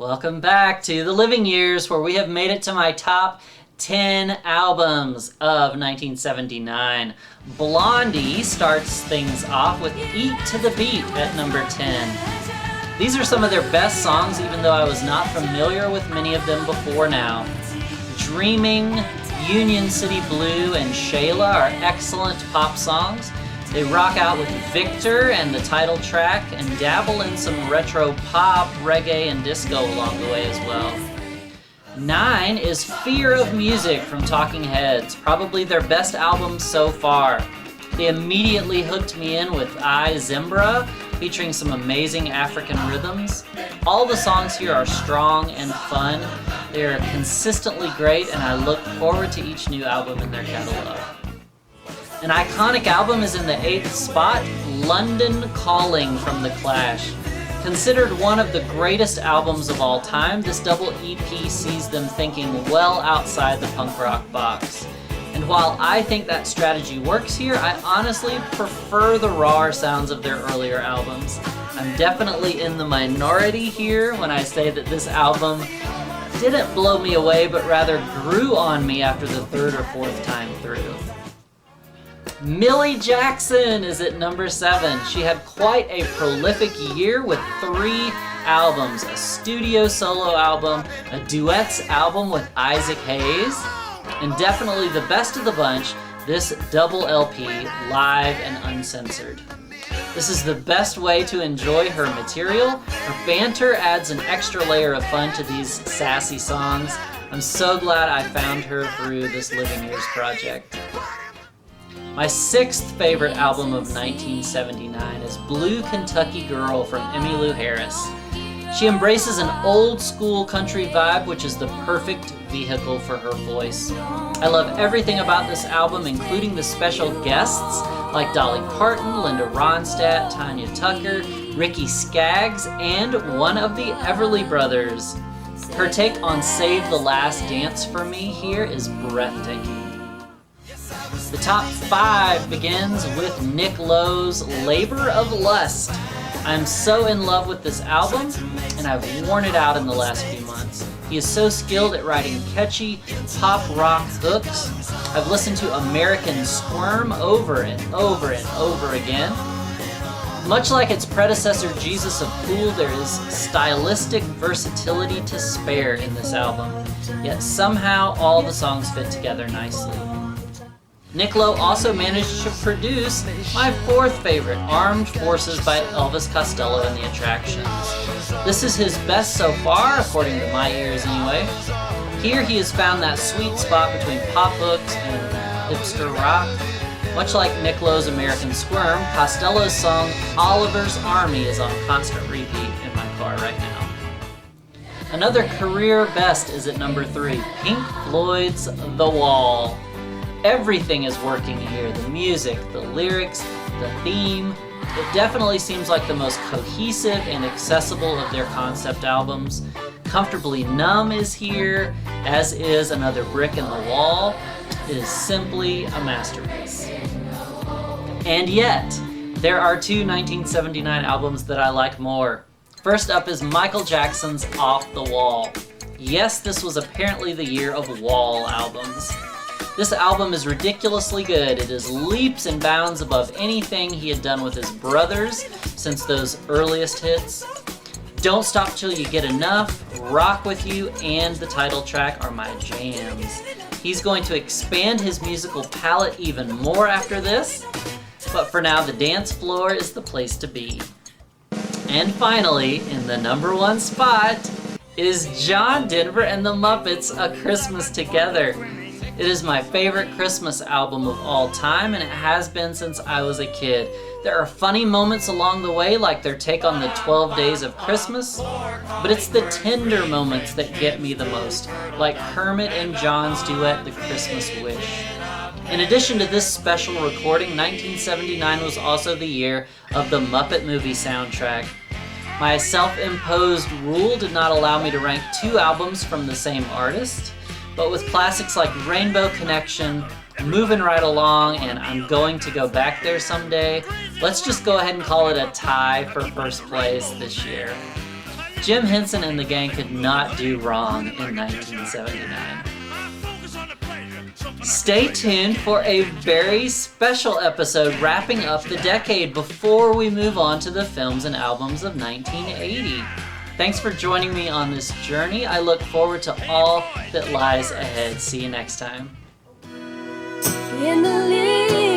Welcome back to The Living Years, where we have made it to my top 10 albums of 1979. Blondie starts things off with Eat to the Beat at number 10. These are some of their best songs, even though I was not familiar with many of them before now. Dreaming, Union City Blue, and Shayla are excellent pop songs. They rock out with Victor and the title track and dabble in some retro pop, reggae, and disco along the way as well. 9 is Fear of Music from Talking Heads, probably their best album so far. They immediately hooked me in with I, Zimbra, featuring some amazing African rhythms. All the songs here are strong and fun. They are consistently great, and I look forward to each new album in their catalog. An iconic album is in the 8th spot, London Calling from The Clash. Considered one of the greatest albums of all time, this double EP sees them thinking well outside the punk rock box. And while I think that strategy works here, I honestly prefer the rawer sounds of their earlier albums. I'm definitely in the minority here when I say that this album didn't blow me away, but rather grew on me after the third or fourth time through. Millie Jackson is at number 7. She had quite a prolific year with 3 albums, a studio solo album, a duets album with Isaac Hayes, and definitely the best of the bunch, this double LP, live and uncensored. This is the best way to enjoy her material. Her banter adds an extra layer of fun to these sassy songs. I'm so glad I found her through this Living Years project. My 6th favorite album of 1979 is Blue Kentucky Girl from Emmylou Harris. She embraces an old school country vibe, which is the perfect vehicle for her voice. I love everything about this album, including the special guests like Dolly Parton, Linda Ronstadt, Tanya Tucker, Ricky Skaggs, and one of the Everly Brothers. Her take on Save the Last Dance for me here is breathtaking. The top 5 begins with Nick Lowe's Labor of Lust. I'm so in love with this album, and I've worn it out in the last few months. He is so skilled at writing catchy pop rock hooks. I've listened to American Squirm over and over and over again. Much like its predecessor Jesus of Pool, there is stylistic versatility to spare in this album, yet somehow all the songs fit together nicely. Nick Lowe also managed to produce my 4th favorite, Armed Forces by Elvis Costello and the Attractions. This is his best so far, according to my ears anyway. Here he has found that sweet spot between pop hooks and hipster rock. Much like Nick Lowe's American Squirm, Costello's song Oliver's Army is on constant repeat in my car right now. Another career best is at number 3, Pink Floyd's The Wall. Everything is working here, the music, the lyrics, the theme. It definitely seems like the most cohesive and accessible of their concept albums. Comfortably Numb is here, as is Another Brick in the Wall. It is simply a masterpiece. And yet, there are 2 1979 albums that I like more. First up is Michael Jackson's Off the Wall. Yes, this was apparently the year of Wall albums. This album is ridiculously good. It is leaps and bounds above anything he had done with his brothers since those earliest hits. Don't Stop Till You Get Enough, Rock With You, and the title track are my jams. He's going to expand his musical palette even more after this, but for now the dance floor is the place to be. And finally, in the number 1 spot, is John Denver and the Muppets' A Christmas Together. It is my favorite Christmas album of all time, and it has been since I was a kid. There are funny moments along the way, like their take on the 12 Days of Christmas, but it's the tender moments that get me the most, like Kermit and John's duet, The Christmas Wish. In addition to this special recording, 1979 was also the year of the Muppet movie soundtrack. My self-imposed rule did not allow me to rank 2 albums from the same artist, but with classics like Rainbow Connection, Moving Right Along, and I'm Going to Go Back There Someday, let's just go ahead and call it a tie for first place this year. Jim Henson and the gang could not do wrong in 1979. Stay tuned for a very special episode wrapping up the decade before we move on to the films and albums of 1980. Thanks for joining me on this journey. I look forward to all that lies ahead. See you next time. In the